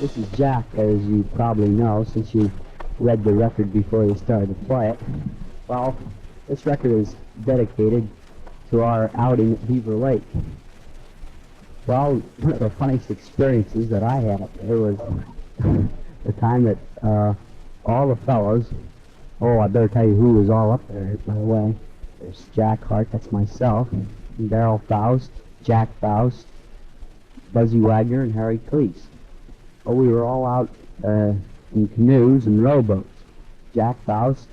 This is Jack, as you probably know, since you read the record before you started to play it. Well, this record is dedicated to our outing at Beaver Lake. Well, one of the funniest experiences that I had up there was the time that all the fellows, oh, I better tell you who was all up there, by the way. There's Jack Hart, that's myself, Daryl Faust, Jack Faust, Buzzy Wagner, and Harry Cleese. Well, we were all out in canoes and rowboats. Jack Faust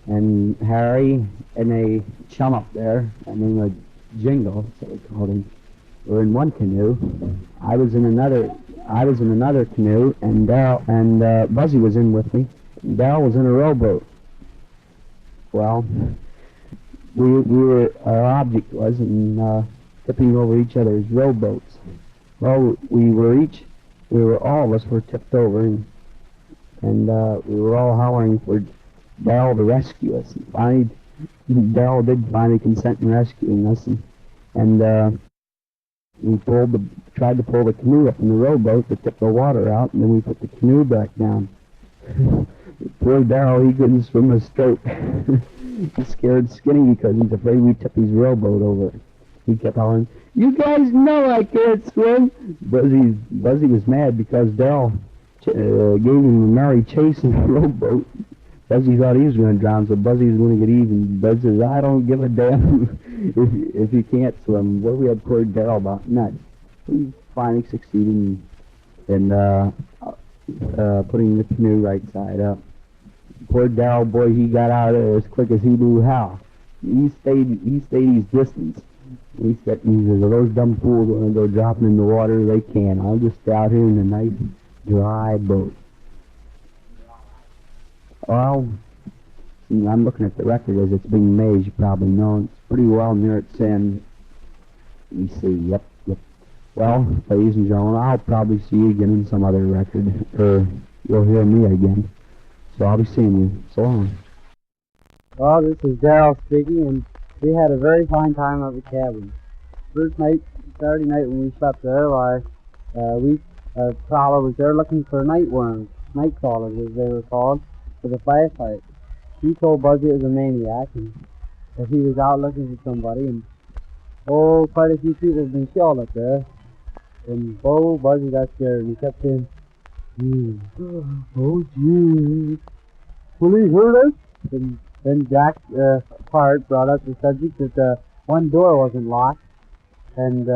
and Harry and a chum up there, I mean a Jingle, that's what we called him, were in one canoe. I was in another canoe, and Daryl and Buzzy was in with me. Daryl was in a rowboat. Well, our object was in tipping over each other's rowboats. Well, all of us were tipped over, and we were all hollering for Daryl to rescue us. And finally, Daryl did finally consent in rescuing us, and we tried to pull the canoe up in the rowboat to tip the water out, and then we put the canoe back down. Poor Daryl, he couldn't swim a stroke. He's scared skinny because he's afraid we'd tip his rowboat over. He kept hollering, "You guys know I can't swim!" Buzzy was mad because Daryl gave him a merry chase in the rowboat. Buzzy thought he was going to drown, so Buzzy was going to get even. Buzz says, "I don't give a damn if you can't swim." Well, we had poor Daryl about nuts. We finally succeeded in putting the canoe right side up. Poor Daryl, boy, he got out of there as quick as he knew how. He stayed his distance. He said, "Those dumb fools want to go dropping in the water, they can. I'll just stay out here in a nice, dry boat." Well, I'm looking at the record as it's being made, as you probably know. It's pretty well near its end. Let me see, yep. Well, ladies and gentlemen, I'll probably see you again in some other record, or you'll hear me again. So I'll be seeing you. So long. Well, this is Daryl speaking, and we had a very fine time at the cabin. First night, Saturday night when we slept there, a prowler was there looking for night worms, night crawlers as they were called, for the firefight. He told Buzzy it was a maniac, and that he was out looking for somebody, and quite a few people have been killed up there. And Buzzy got scared, and he kept saying, "Oh, gee, will he hurt us?" And then Jack Hart brought up the subject that one door wasn't locked, and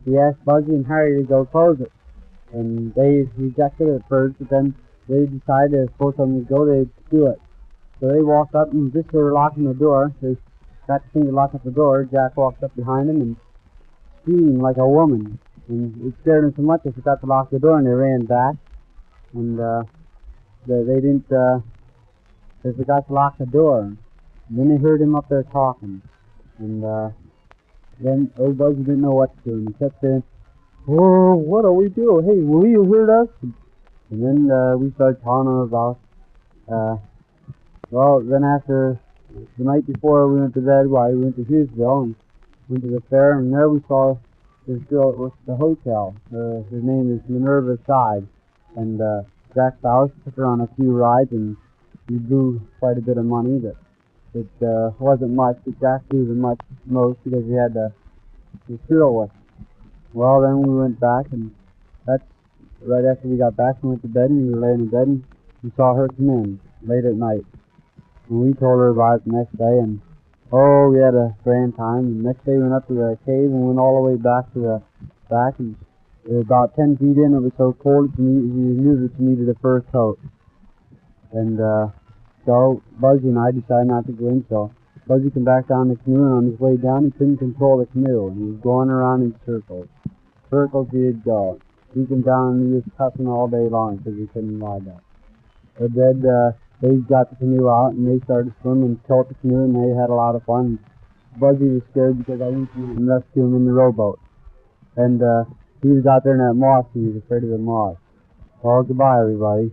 he asked Buzzy and Harry to go close it. And they rejected it at first, but then they decided if both of them would go, they'd do it. So they walked up, and just as they were locking the door, they got the thing to lock up the door. Jack walked up behind him and screamed like a woman. And it scared them so much they forgot to lock the door, and they ran back. And they forgot to lock the door. And then they heard him up there talking. And then old Buzzy didn't know what to do, and he kept saying, "Oh, what do we do? Hey, will you hurt us?" And then we started telling him about, then after the night before we went to bed, we went to Hughesville and went to the fair, and there we saw this girl at the hotel. Her name is Minerva Side, and Jack Faust took her on a few rides, and we blew quite a bit of money, but it wasn't much, but Jack blew the most because he had the girl with him. Well, then we went back, and that's right after we got back, we went to bed, and we were laying in bed, and we saw her come in late at night. And we told her about it the next day, and we had a grand time. And the next day we went up to the cave and went all the way back to the back, and it was about 10 feet in. It was so cold that you knew that you needed a fur coat. And so Buzzy and I decided not to go in. So Buzzy came back down the canoe, and on his way down he couldn't control the canoe, and he was going around in circles. Circles he would go. He came down and he was cussing all day long because he couldn't ride that. But then they got the canoe out, and they started swimming and tilt the canoe, and they had a lot of fun. Buzzy was scared because I went and rescued him in the rowboat. And he was out there in that moss, and he was afraid of the moss. Well, goodbye, everybody.